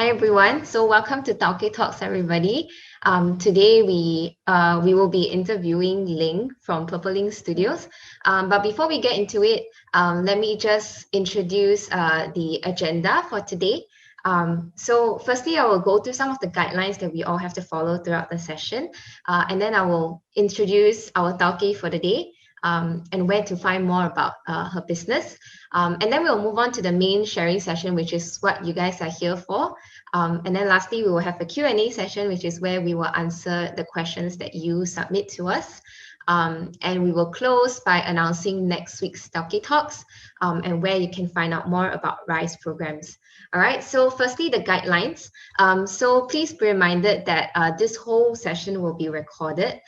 Hi everyone. So welcome to Tauke Talks, everybody. Today we will be interviewing Ling from Purple Ling Studios. But before we get into it, let me just introduce the agenda for today. So firstly, I will go through some of the guidelines that we all have to follow throughout the session, and then I will introduce our Tauke for the day. And where to find more about her business. And then we'll move on to the main sharing session, which is what you guys are here for. And then lastly, we will have a Q&A session, which is where we will answer the questions that you submit to us. And we will close by announcing next week's Tauke Talks and where you can find out more about RYSE programs. All right, so firstly, the guidelines. So please be reminded that this whole session will be recorded.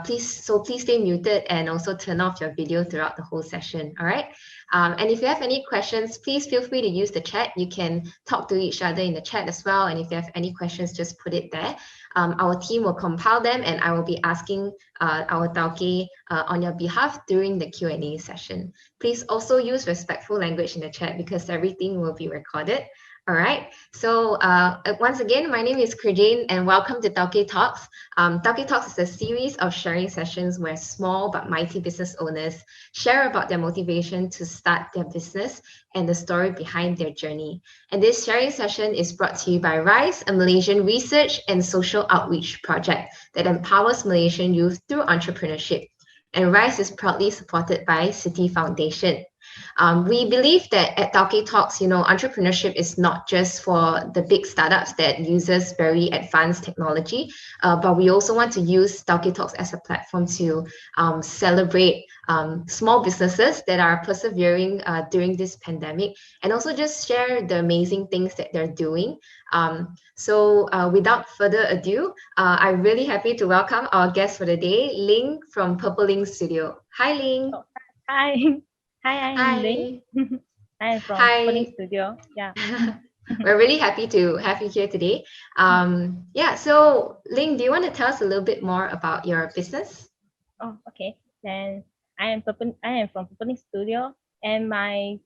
Please stay muted and also turn off your video throughout the whole session. All right. And if you have any questions, please feel free to use the chat. You can talk to each other in the chat as well. And if you have any questions, just put it there. Our team will compile them and I will be asking our Tauke on your behalf during the Q&A session. Please also use respectful language in the chat because everything will be recorded. All right, so once again, my name is Krajane and welcome to Tauke Talks. Tauke Talks is a series of sharing sessions where small but mighty business owners share about their motivation to start their business and the story behind their journey. And this sharing session is brought to you by RYSE, a Malaysian research and social outreach project that empowers Malaysian youth through entrepreneurship. And RYSE is proudly supported by Citi Foundation. We believe that at Tauke Talks, entrepreneurship is not just for the big startups that uses very advanced technology, but we also want to use Tauke Talks as a platform to celebrate small businesses that are persevering during this pandemic and also just share the amazing things that they're doing. So without further ado, I'm really happy to welcome our guest for the day, Ling from Purple Ling Studio. Hi, Ling. Oh, hi. Hi, I'm Ling. I'm from Purple Ling Studio. Yeah. We're really happy to have you here today. So Ling, do you want to tell us a little bit more about your business? Oh, okay. Then I am from Purple Ling Studio, and my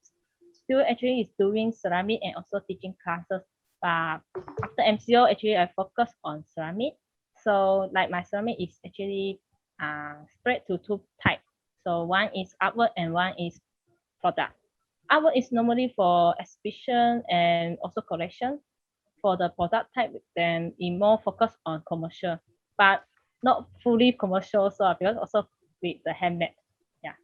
studio actually is doing ceramic and also teaching classes. But after MCO, actually I focus on ceramic. So like my ceramic is actually spread to two types. So one is artwork and one is product. Artwork is normally for exhibition and also collection. For the product type, then it more focus on commercial, but not fully commercial. So because also with the handmade. Yeah.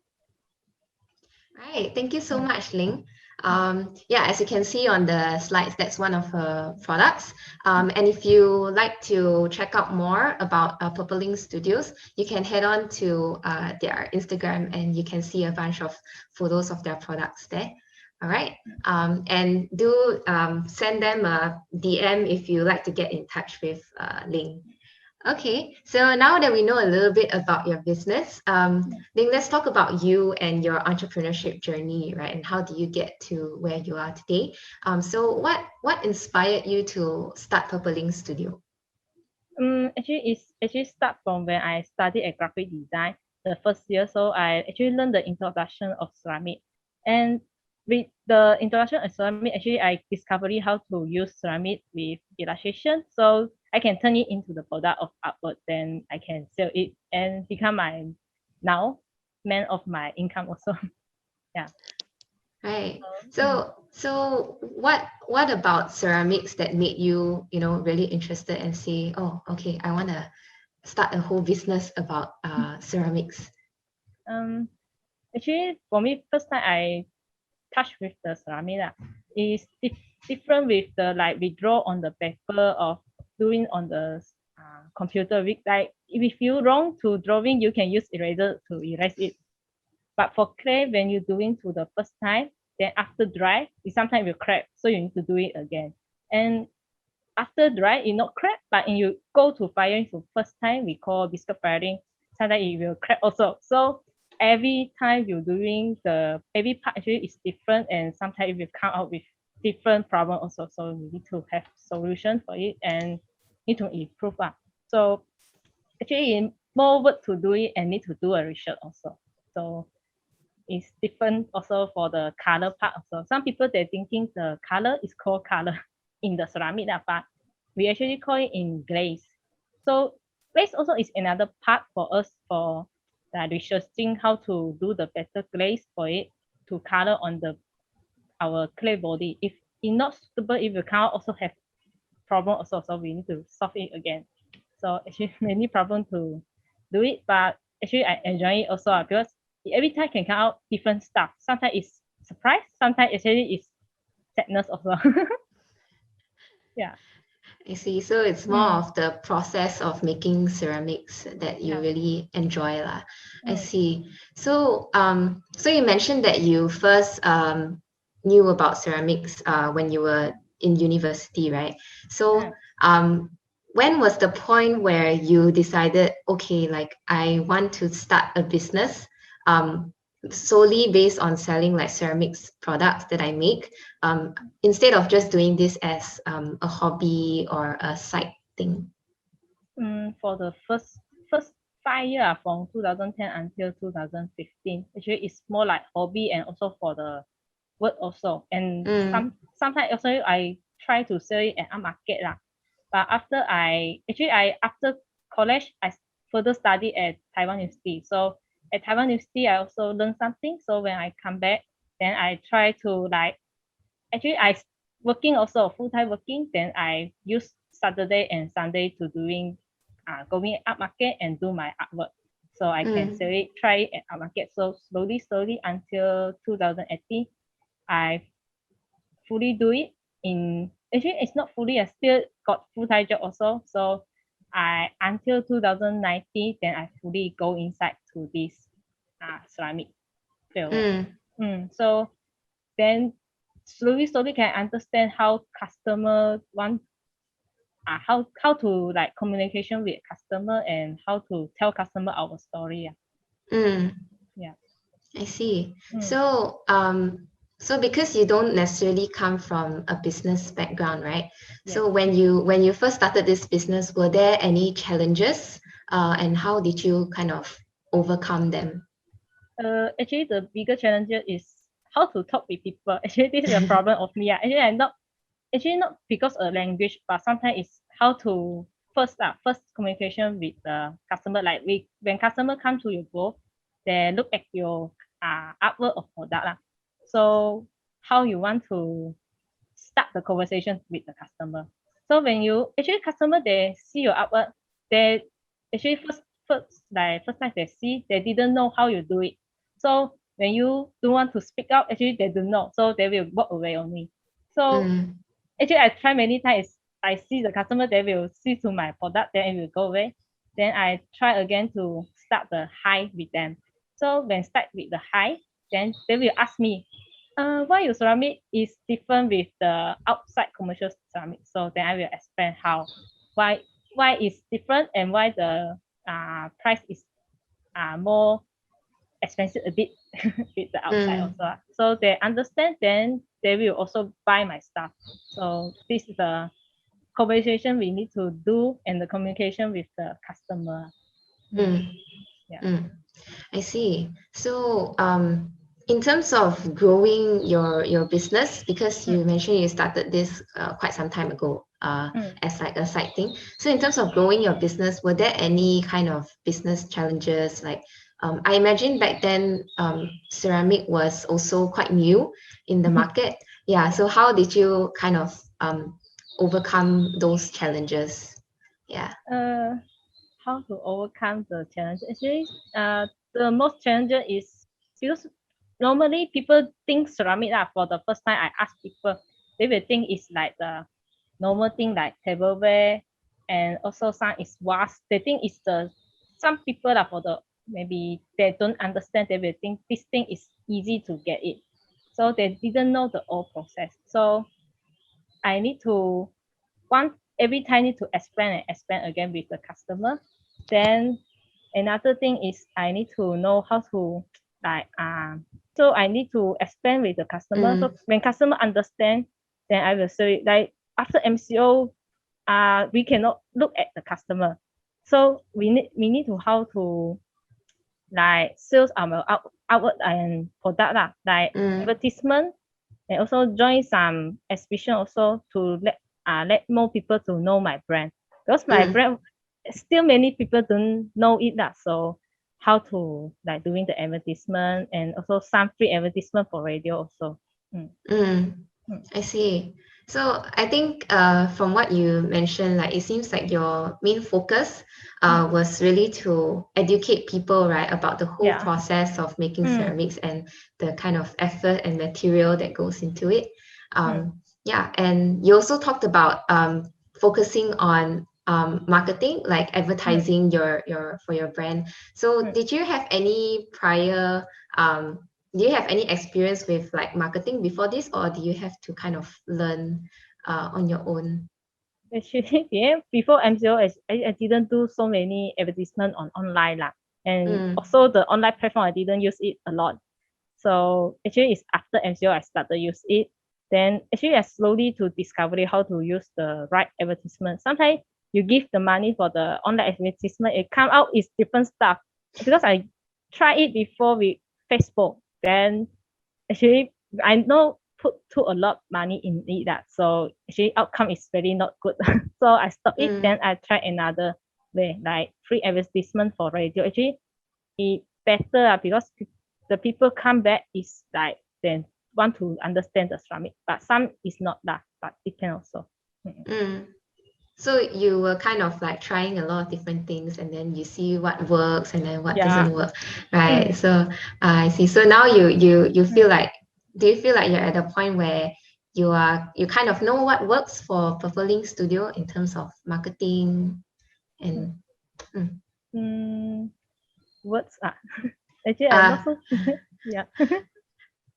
Right. Thank you so much, Ling. As you can see on the slides, that's one of her products. And if you like to check out more about Purple Ling Studios, you can head on to their Instagram and you can see a bunch of photos of their products there. All right. And do send them a DM if you like to get in touch with Ling. Okay, so now that we know a little bit about your business, then let's talk about you and your entrepreneurship journey, right? And how do you get to where you are today? So what inspired you to start Purple Ling Studio? Actually start from when I studied at graphic design the first year. So I actually learned the introduction of ceramic, and with the introduction of ceramic, actually I discovered how to use ceramic with illustration. So I can turn it into the product of artwork, then I can sell it and become my now man of my income also. Yeah. Right. So what about ceramics that made you, really interested and say, oh, okay, I want to start a whole business about ceramics? Actually, for me, first time I touch with the ceramic is different with the like we draw on the paper of doing on the computer. Like if you wrong to drawing, you can use eraser to erase it. But for clay, when you're doing to the first time, then after dry, it sometimes will crack, so you need to do it again. And after dry, it not crack, but when you go to firing for first time, we call biscuit firing. Sometimes it will crack also. So every time you're doing every part actually is different, and sometimes it will come out with different problem also. So you need to have solution for it and need to improve. So actually more work to do it and need to do a research also. So it's different also for the color part also. Some people they're thinking the color is called color, in the ceramic lah, but we actually call it in glaze. So glaze also is another part for us for researching how to do the better glaze for it to color on our clay body. If it's not suitable, if you cannot also have problem also, so we need to solve it again. So actually many problem to do it, but actually I enjoy it also because every time can come out different stuff. Sometimes it's surprise, sometimes actually it's sadness also. Yeah. I see. So it's more of the process of making ceramics that you really enjoy lah. I see. So so you mentioned that you first knew about ceramics when you were in university, right? So when was the point where you decided, okay, like I want to start a business solely based on selling like ceramics products that I make, instead of just doing this as a hobby or a side thing? For the first 5 years from 2010 until 2015, actually it's more like hobby and also for the work also. And sometimes also I try to sell it at a market lah. But after after college I further study at Taiwan University. So at Taiwan University I also learned something. So when I come back, then I try to like I working also full-time working. Then I use Saturday and Sunday to doing going up market and do my artwork. So I can sell it, try it at art market. So slowly until 2018, I fully do it in actually it's not fully, I still got full-time job also. So I until 2019, then I fully go inside to this ceramic field. So then slowly can understand how customer want how to like communication with customer and how to tell customer our story. Yeah. I see. So so because you don't necessarily come from a business background, right? So when you first started this business, were there any challenges and how did you kind of overcome them? Actually the bigger challenge is how to talk with people. Actually this is a problem of me. Actually I'm not because of language, but sometimes it's how to first communication with the customer. Like when customer come to your booth, they look at your artwork or product. So how you want to start the conversation with the customer. So when you actually customer they see your artwork, they actually first time they see, they didn't know how you do it. So when you don't want to speak out, actually they don't know. So they will walk away only. So actually I try many times. I see the customer, they will see to my product, then it will go away. Then I try again to start the hi with them. So when start with the hi, then they will ask me, why your ceramic is different with the outside commercial ceramic. So then I will explain why it's different and why the price is more expensive a bit with the outside also. So they understand, then they will also buy my stuff. So this is the conversation we need to do and the communication with the customer. I see. So in terms of growing your business, because you mentioned you started this quite some time ago as like a side thing. So in terms of growing your business, were there any kind of business challenges? Like I imagine back then ceramic was also quite new in the market. Yeah. So how did you kind of overcome those challenges? Yeah. How to overcome the challenge? Actually, the most challenging is because normally people think ceramic for the first time. I ask people, they will think it's like the normal thing like tableware, and also some is vase. They think it's some people for the maybe they don't understand. They will think this thing is easy to get it, so they didn't know the whole process. So I need to every time need to explain again with the customer. Then another thing is I need to know how to so I need to explain with the customer. So when customer understand, then I will say like after MCO, we cannot look at the customer. So we need to how to like sales our outward and product like advertisement, and also join some exhibition also to let let more people to know my brand, because my Mm. brand still many people don't know it that. So how to like doing the advertisement and also some free advertisement for radio also. Mm. Mm. Mm. I see. So I think from what you mentioned, like it seems like your main focus was really to educate people, right, about the whole Yeah. process of making Mm. ceramics and the kind of effort and material that goes into it. Yeah, and you also talked about focusing on marketing, like advertising your for your brand. So did you have any prior do you have any experience with like marketing before this, or do you have to kind of learn on your own? Actually, yeah, before MCO, I didn't do so many advertisement on online lah. And Mm, also the online platform, I didn't use it a lot. So actually, it's after MCO I started use it. Then actually, I slowly to discover how to use the right advertisement. Sometimes you give the money for the online advertisement, it come out is different stuff. Because I tried it before with Facebook. Then actually, I know put too a lot money in it that, so actually outcome is very not good. So I stopped it. mm, Then I try another way, like free advertisement for radio. Actually, it better because the people come back is like then want to understand the ceramic, but some is not that, but it can also. mm. So you were kind of like trying a lot of different things, and then you see what works and then what Yeah. doesn't work, right? Mm. So I see. So now you feel Mm. like, do you feel like you're at a point where you kind of know what works for Purple Ling Studio in terms of marketing and mm. Mm. Words are actually I'm uh not so yeah.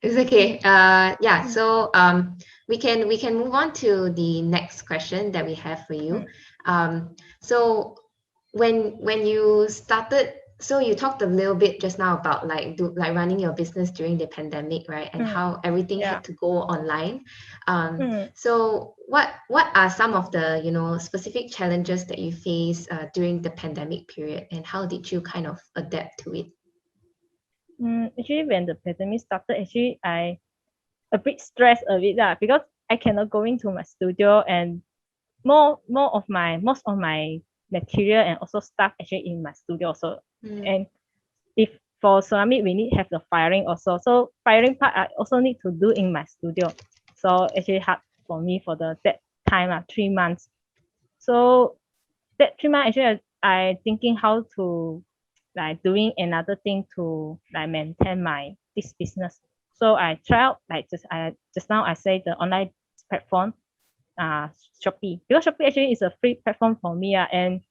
It's okay. Yeah. So we can move on to the next question that we have for you. So when you started, so you talked a little bit just now about like running your business during the pandemic, right? And how everything Yeah. had to go online. Mm. So what are some of the specific challenges that you face during the pandemic period, and how did you kind of adapt to it? Actually, when the pandemic started, actually I a bit stressed a bit lah, because I cannot go into my studio, and most of my material and also stuff actually in my studio also. Mm, And if for ceramic we need have the firing also. So firing part I also need to do in my studio. So actually hard for me for that time 3 months. So that 3 months actually I thinking how to like doing another thing to like maintain my this business. So I try out like just now I say the online platform, Shopee, because Shopee actually is a free platform for me, and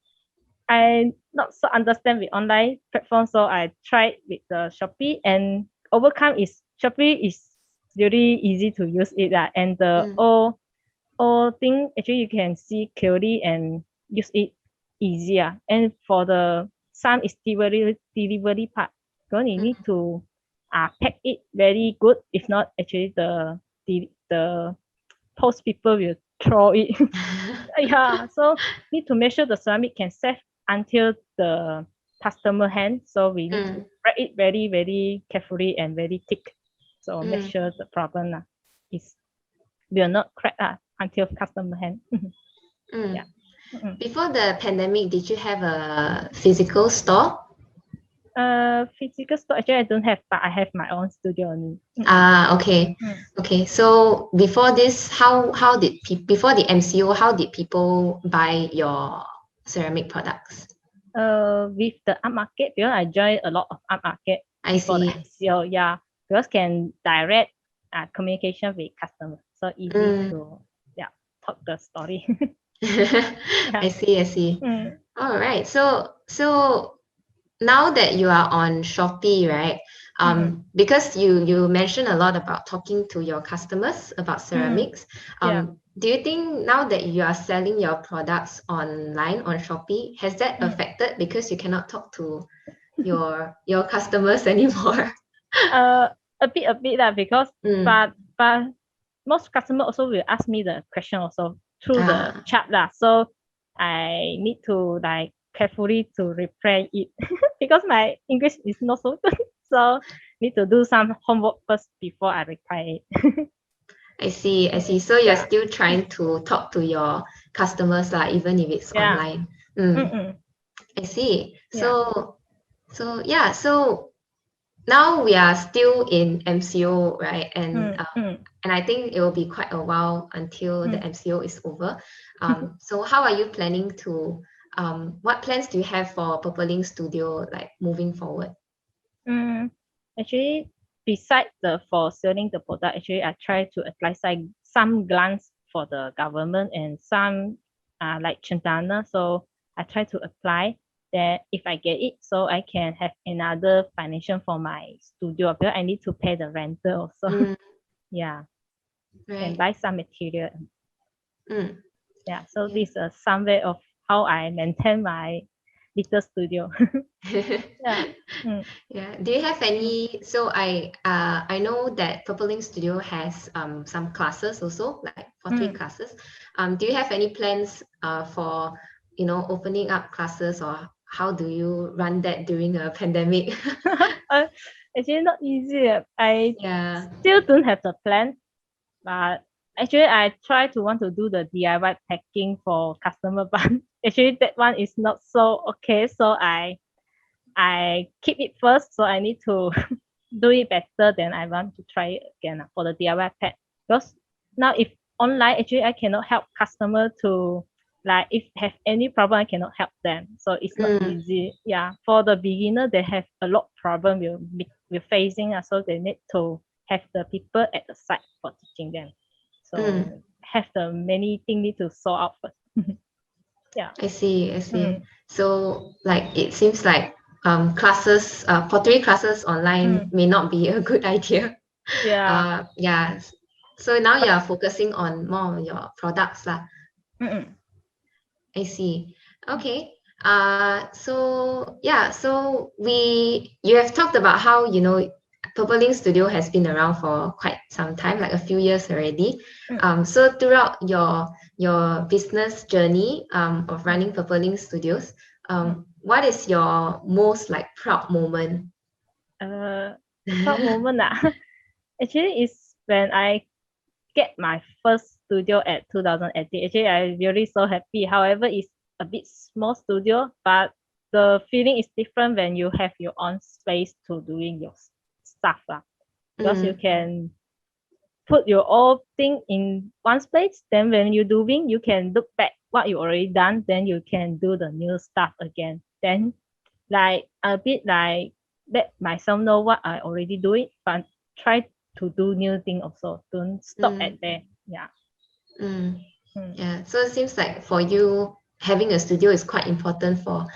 I not so understand with online platform, so I tried with the Shopee, and overcome is Shopee is really easy to use it, and the mm, all thing actually you can see clearly and use it easier. And for the some is delivery part, because you need mm. to pack it very good. If not, actually the post people will throw it. Yeah, so need to make sure the ceramic can set until the customer hand. So we need to Mm, write it very, very carefully and very thick. So make mm, sure the problem is will not crack until customer hand. mm. Yeah. Mm. Before the pandemic, did you have a physical store? Physical store actually I don't have, but I have my own studio only. Ah, okay. Mm. Okay. So before this, how did before the MCO, how did people buy your ceramic products? With the art market, because I joined a lot of art market I before the see. MCO, yeah, because can direct communication with customers, so easy Mm. to talk the story. Yeah. I see, I see. Mm. All right. So now that you are on Shopee, right? Mm. Because you mentioned a lot about talking to your customers about Mm. ceramics. Yeah. Do you think now that you are selling your products online on Shopee, has that Mm. affected because you cannot talk to your customers anymore? Uh, a bit lah, because Mm. but most customer also will ask me the question also through the Ah. chat lah. So I need to like carefully to reply it because my English is not so good. So need to do some homework first before I reply it. I see, I see. So you're Yeah. still trying to talk to your customers, like, even if it's Yeah. online. Mm-mm. I see. Yeah. So yeah, so now we are still in MCO, right? Mm, mm, And I think it will be quite a while until the mm. MCO is over. So how are you planning to what plans do you have for Purple Ling Studio, like, moving forward? Actually, besides the for selling the product, actually I try to apply some grants for the government and some like cendana. So I try to apply that if I get it, so I can have another financial for my studio because I need to pay the rental also. Mm, Yeah, and right. buy some material. Mm, Yeah, so yeah. this is some way of how I maintain my little studio. Yeah. Mm, Yeah. Do you have mm, any? So I know that Purple Ling Studio has some classes also, like, for three mm. classes. Do you have any plans for, opening up classes, or how do you run that during a pandemic? Uh, Actually, not easy. I Yeah. still don't have the plan, but actually, I try to want to do the DIY packing for customer, but actually that one is not so okay. So I keep it first. So I need to do it better. Then I want to try it again for the DIY pack because now if online actually I cannot help customer to like if have any problem I cannot help them. So it's not Mm, easy. Yeah, for the beginner they have a lot problem we're facing. So they need to have the people at the site for teaching them. mm. So have the many things need to sort out first. Yeah. I see, I see. Mm, So, like, it seems like classes, pottery classes online mm, may not be a good idea. yeah. Yeah. So now But you're focusing on more on your products lah. mm, I see. Okay. So yeah, so you have talked about how, Purple Ling Studio has been around for quite some time, like a few years already. mm, So throughout your business journey of running Purple Ling Studios, mm. what is your most, like, proud moment? Proud moment actually is when I get my first studio at 2018. Actually, I really so happy. However, it's a bit small studio, but the feeling is different when you have your own space to doing your stuff because you Mm, can put your own thing in one space. Then when you're doing, you can look back what you already done. Then you can do the new stuff again. Then like a bit like let myself know what I already do it, but try to do new thing also. Don't stop at mm, there. Yeah. mm. Mm. Yeah, so it seems like for you, having a studio is quite important for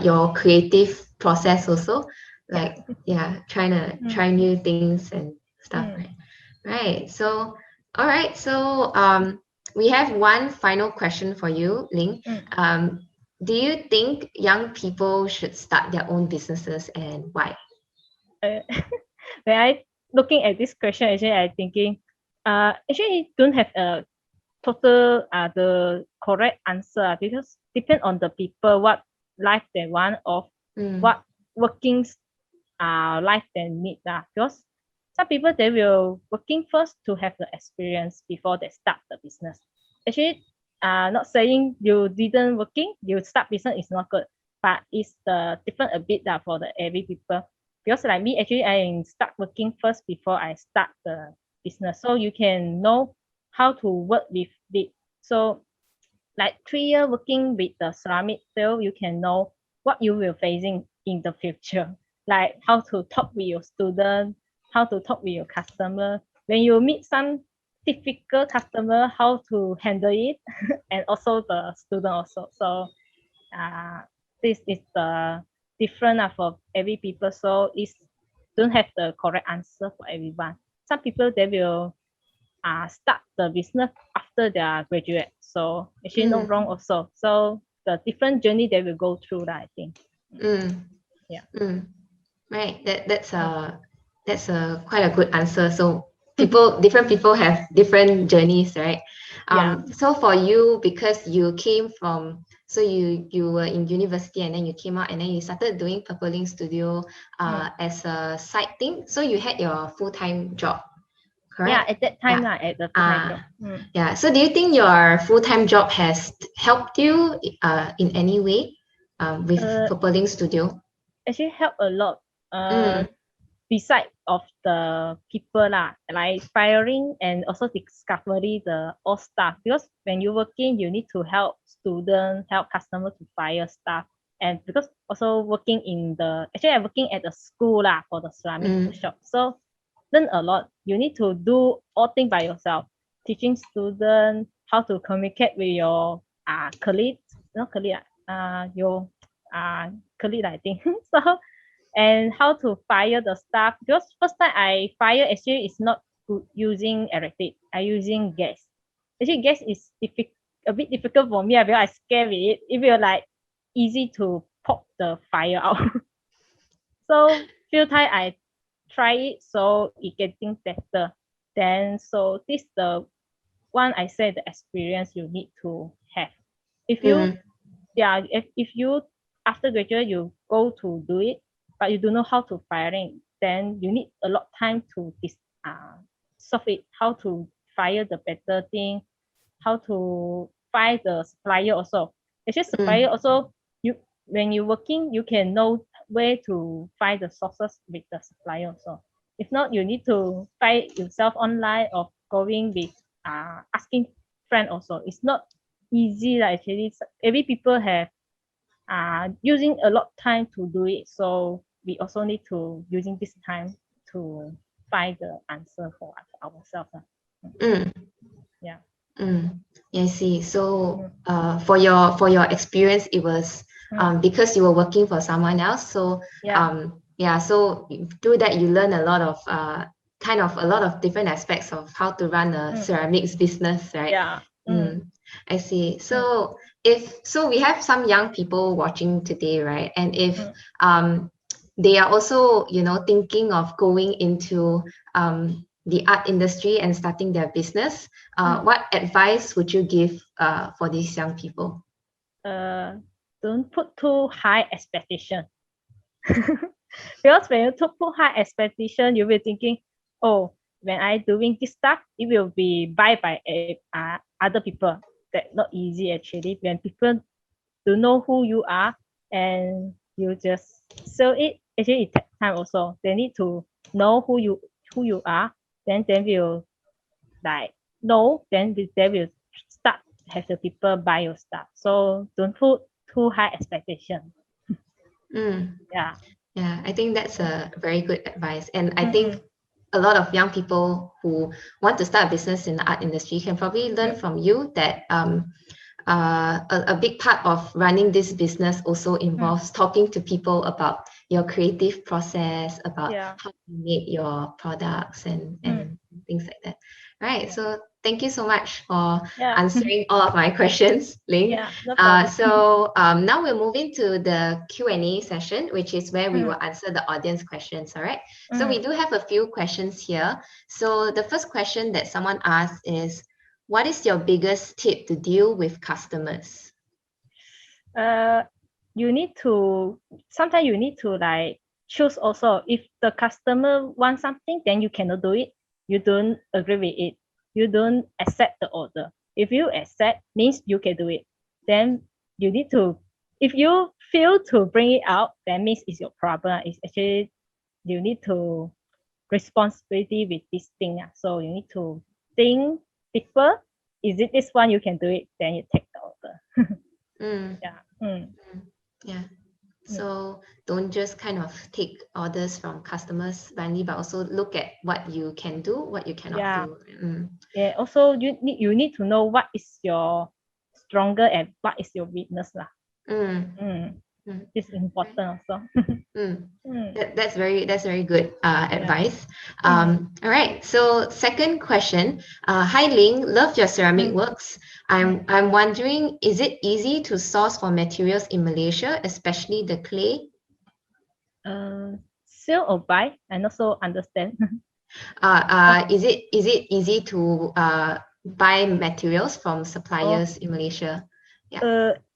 your creative process also. Yeah. Like, yeah, trying to Mm. try new things and stuff, Mm. right? Right. So, all right. So, we have one final question for you, Ling. Mm. Do you think young people should start their own businesses, and why? Uh, when I looking at this question, actually I thinking, actually don't have a total the correct answer because depend on the people what life they want or Mm, what working life they need because some people they will working first to have the experience before they start the business. Actually, not saying you didn't working, you start business is not good, but it's the different a bit for the every people. Because like me, actually, I start working first before I start the business, so you can know how to work with it. So like 3 year working with the ceramic field, you can know what you will facing in the future, like how to talk with your student, how to talk with your customer. When you meet some difficult customer, how to handle it, and also the student also. So uh, this is the different for every people. So it's don't have the correct answer for everyone. Some people they will start the business after their graduate. So actually no mm, wrong also. So the different journey they will go through that I think. mm, Yeah. mm. Right. That's Mm. a quite a good answer. So different people have different journeys, right? Yeah. So for you, because you came from, so you were in university and then you came out and then you started doing Purple Ling Studio Mm. as a side thing. So you had your full-time job, correct? At that time Yeah. at the full-time job. Yeah. So do you think your full-time job has helped you in any way with Purple Ling Studio? Actually help a lot. Mm, Beside of the people lah, like firing and also discovery the all staff, because when you're working you need to help students, help customers to fire staff, and because also working in the actually I'm working at the school lah for the ceramic workshop, so learn a lot. You need to do all things by yourself, teaching students how to communicate with your colleagues, not colleague, your colleague I think so, and how to fire the staff, because first time I fire actually is not using electric, I using gas. Actually gas is a bit difficult for me because I scared with it. It will like easy to pop the fire out. So few time I try it, so it getting better. Then so this the one I said the experience you need to have. If you if you after graduate you go to do it, but you don't know how to firing, then you need a lot of time to solve it, how to fire the better thing, how to find the supplier also. Actually supplier also, you when you're working you can know where to find the sources with the supplier also. If not, you need to find yourself online or going with asking friend also. It's not easy like actually. Every people have using a lot of time to do it, so we also need to using this time to find the answer for ourselves. Yeah. I see. So for your experience, it was because you were working for someone else. So so through that you learn a lot of kind of a lot of different aspects of how to run a ceramics business, right? I see. So we have some young people watching today, right? And if they are also, you know, thinking of going into the art industry and starting their business, what advice would you give for these young people? Don't put too high expectation. Because when you put high expectation, you'll be thinking, oh, when I doing this stuff, it will be buy by other people. That's not easy actually. When people don't know who you are and you just sell it, actually it takes time also. They need to know who you are, then they will like know, then they will start have the people buy your stuff. So don't put too high expectation. Yeah, I think that's a very good advice. And I think a lot of young people who want to start a business in the art industry can probably learn from you that a big part of running this business also involves talking to people about your creative process, about how you make your products and things like that. Right. So thank you so much for answering all of my questions, Ling. So now we're moving to the Q&A session, which is where we will answer the audience questions. All right. So we do have a few questions here. So the first question that someone asked is, what is your biggest tip to deal with customers? You need to, sometimes you need to like choose also. If the customer wants something, then you cannot do it. You don't agree with it. You don't accept the order. If you accept, means you can do it. Then you need to, if you fail to bring it out, that means it's your problem. It's actually, you need to responsibility with this thing. So you need to think deeper. Is it this one you can do it? Then you take the order. Yeah. So don't just kind of take orders from customers blindly, but also look at what you can do, what you cannot do. Yeah. Also, you need to know what is your stronger and what is your weakness lah. It's important also. That's very good advice. All right. So second question. Hi Ling, love your ceramic works. I'm wondering, is it easy to source for materials in Malaysia, especially the clay? Sell or buy? I also understand. Is it easy to buy materials from suppliers in Malaysia?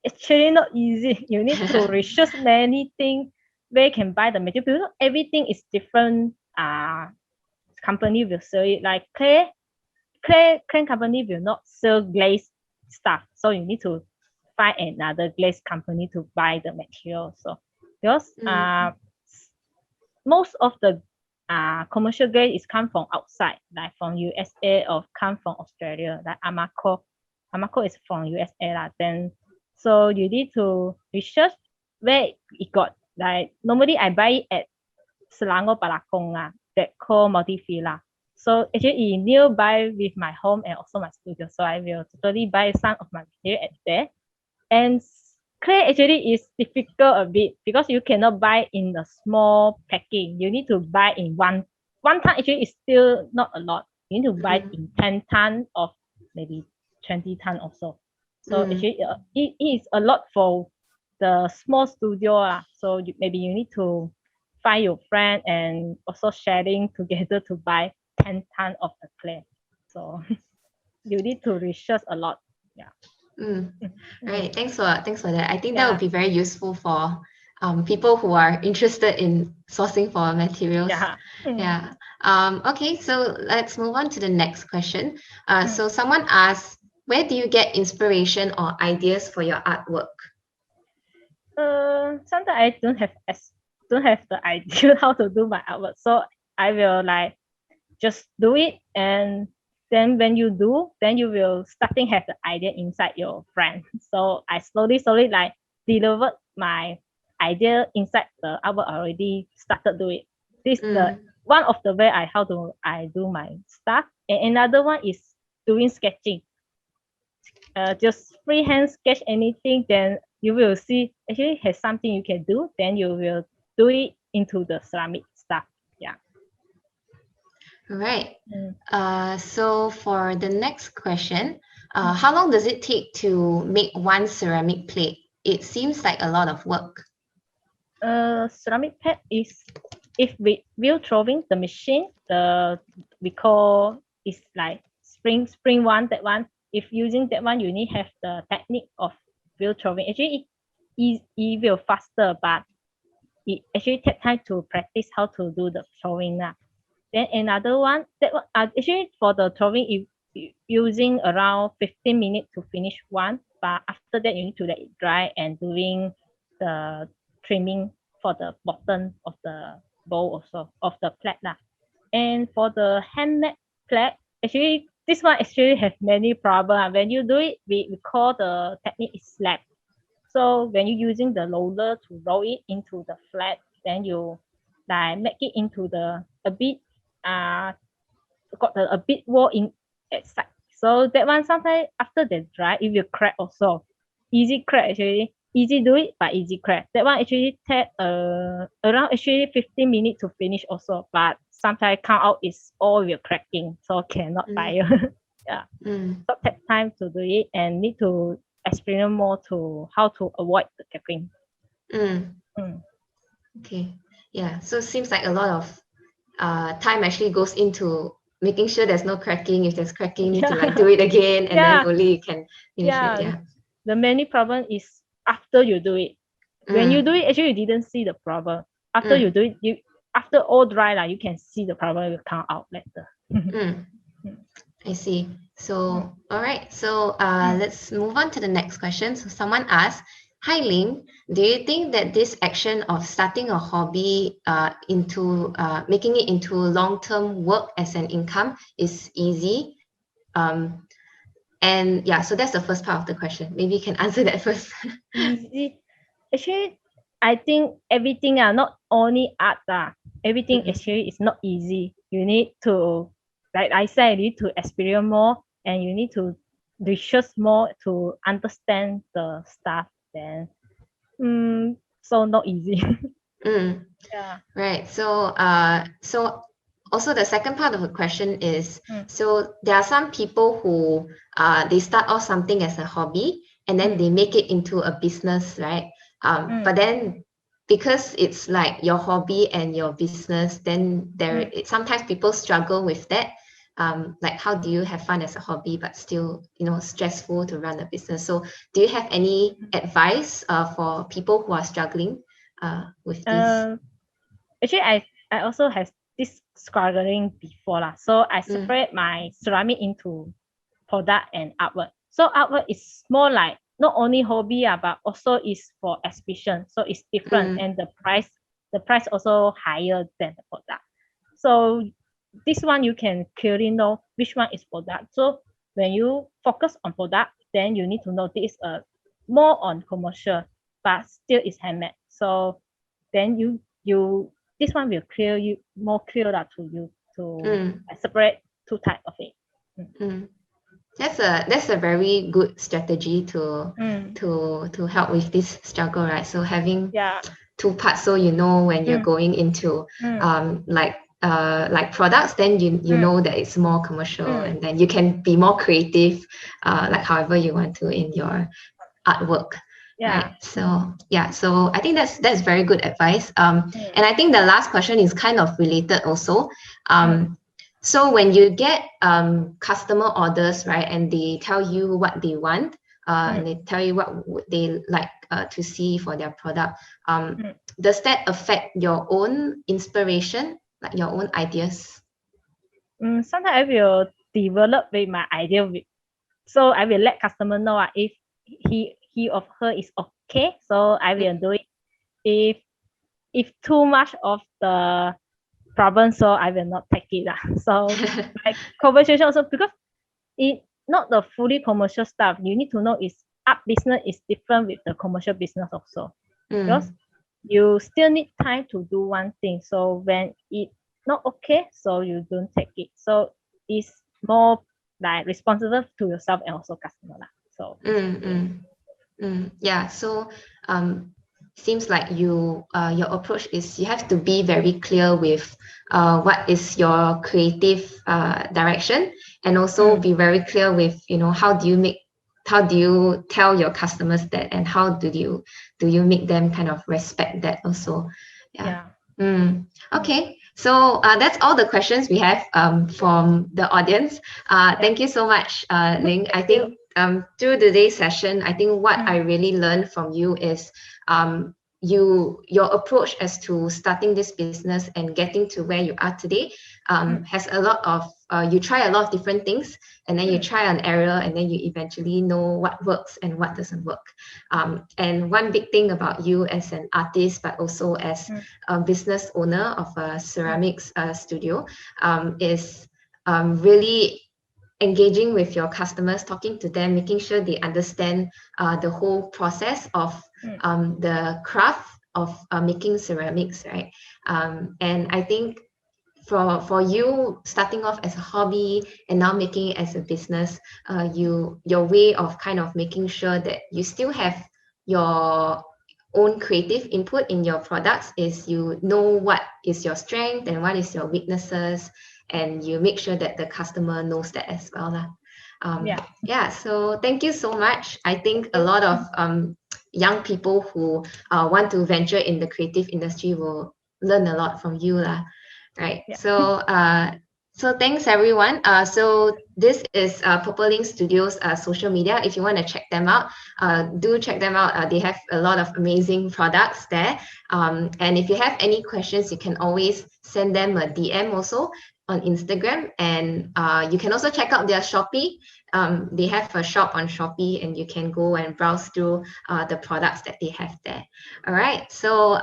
Actually not easy. You need to research many things where you can buy the material, because everything is different company will sell it. Like clay company will not sell glaze stuff, so you need to find another glaze company to buy the material. So because most of the commercial glaze is come from outside, like from USA or come from Australia. Like Amaco is from USA lah. Then so you need to research where it got. Like normally I buy it at Selangor Balakong that called Multifila. So actually nearby with my home and also my studio. So I will totally buy some of my material at there. And clay actually is difficult a bit because you cannot buy in a small packing. You need to buy in one ton. Actually is still not a lot. You need to buy in 10 ton of maybe 20 ton also. So actually it is a lot for the small studio. So maybe you need to find your friend and also sharing together to buy 10 ton of the clay. So you need to research a lot. Yeah. Right. Thanks for that. I think that would be very useful for people who are interested in sourcing for materials. Yeah. Okay, so let's move on to the next question. So someone asked, where do you get inspiration or ideas for your artwork? Sometimes I don't have the idea how to do my artwork, so I will like just do it, and then when you do, then you will starting have the idea inside your brain. So I slowly like delivered my idea inside the artwork. Already started do it. This is the one of the way I do my stuff, and another one is doing sketching. Just freehand sketch anything, then you will see actually has something you can do, then you will do it into the ceramic stuff. Yeah. Right. So for the next question, how long does it take to make one ceramic plate? It seems like a lot of work. Ceramic plate is, if we will throwing the machine, we call is like spring one, that one. If using that one, you need have the technique of wheel throwing. Actually, it will faster, but it actually take time to practice how to do the throwing. Then another one, that one, actually for the throwing, using around 15 minutes to finish one. But after that, you need to let it dry and doing the trimming for the bottom of the bowl also, of the plate. And for the handmade plate, actually, this one actually have many problems. When you do it, we call the technique is slab. So when you're using the roller to roll it into the flat, then you like make it into the a bit a bit wall in at side. So that one sometimes after they dry, it will crack also. Easy crack actually. Easy do it, but easy crack. That one actually take around actually 15 minutes to finish also, but sometimes come out is all will cracking, so cannot fire. Yeah. So take time to do it and need to experiment more to how to avoid the cracking. Okay. Yeah. So it seems like a lot of time actually goes into making sure there's no cracking. If there's cracking, you need to like do it again, and then only you can finish it. Yeah. The main problem is after you do it. When you do it, actually you didn't see the problem. After you do it, after all dry, you can see the problem will come out later. I see. So all right. So let's move on to the next question. So someone asked, hi Ling, do you think that this action of starting a hobby into making it into long-term work as an income is easy? And yeah, so that's the first part of the question. Maybe you can answer that first. Easy. Actually, I think everything not only art everything actually is not easy. You need to, like I said, you need to experiment more, and you need to research more to understand the stuff. Then so not easy. Yeah. Right. So so also the second part of the question is, so there are some people who they start off something as a hobby and then they make it into a business, right? But then because it's like your hobby and your business, then sometimes people struggle with that. Like how do you have fun as a hobby but still, stressful to run a business? So do you have any advice for people who are struggling with this? Actually, I also have this struggling before lah. So I separate my ceramic into product and artwork. So artwork is more like not only hobby, but also is for exhibition. So it's different, and the price also higher than the product. So this one you can clearly know which one is product. So when you focus on product, then you need to know this more on commercial, but still is handmade. So then you this one will clear you more clearer to you to separate two types of it. That's a very good strategy to help with this struggle, right? So having two parts, so you know when you're going into like products, then you know that it's more commercial, and then you can be more creative, like however you want to in your artwork. Right. So so I think that's very good advice. And I think the last question is kind of related also. So when you get customer orders, right, and they tell you what they want, and they tell you what would they like to see for their product, does that affect your own inspiration, like your own ideas? Sometimes I will develop with my idea, so I will let customer know if he or her is okay. So I will do it. If too much of the problem, so I will not take it. So like conversation also, because it not the fully commercial stuff. You need to know is art business is different with the commercial business also, because you still need time to do one thing. So when it not okay, so you don't take it. So it's more like responsible to yourself and also customer. So yeah, so seems like your approach is you have to be very clear with what is your creative direction, and also be very clear with, you know, how do you tell your customers that, and how do you make them kind of respect that also. Okay, so that's all the questions we have from the audience. Thank you so much, Ling. I think through today's session, I think what I really learned from you is your approach as to starting this business and getting to where you are today has a lot of you try a lot of different things, and then you try and error, and then you eventually know what works and what doesn't work. And one big thing about you as an artist, but also as a business owner of a ceramics studio, is really engaging with your customers, talking to them, making sure they understand the whole process of the craft of making ceramics, right? And I think for you starting off as a hobby and now making it as a business, your way of kind of making sure that you still have your own creative input in your products is you know what is your strength and what is your weaknesses, and you make sure that the customer knows that as well. So thank you so much. I think a lot of young people who want to venture in the creative industry will learn a lot from you, right? So thanks everyone. So this is Purple Ling Studio's social media. If you want to check them out, do check them out. They have a lot of amazing products there. And if you have any questions, you can always send them a DM also on Instagram. And you can also check out their Shopee. They have a shop on Shopee, and you can go and browse through the products that they have there. All right, so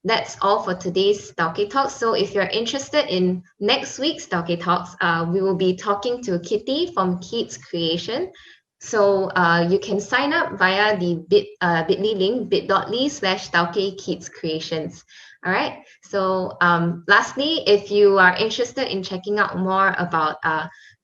that's all for today's Tauke Talks. So if you're interested in next week's Tauke Talks, we will be talking to Kitty from Kids Creation. So you can sign up via the bit.ly link, bit.ly/Tauke Kids Creations. All right, so lastly, if you are interested in checking out more about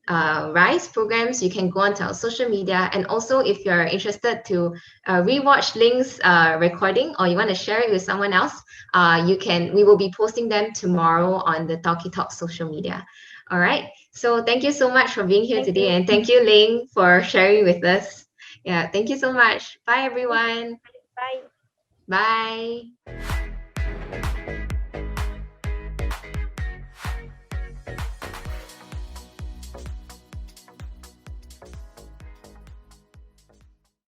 RYSE programs, you can go onto our social media. And also, if you're interested to rewatch Lings recording, or you want to share it with someone else, we will be posting them tomorrow on the Tauke Talks social media. All right, so thank you so much for being here today, and thank you, Ling, for sharing with us. Yeah, thank you so much. Bye everyone. Bye. Bye.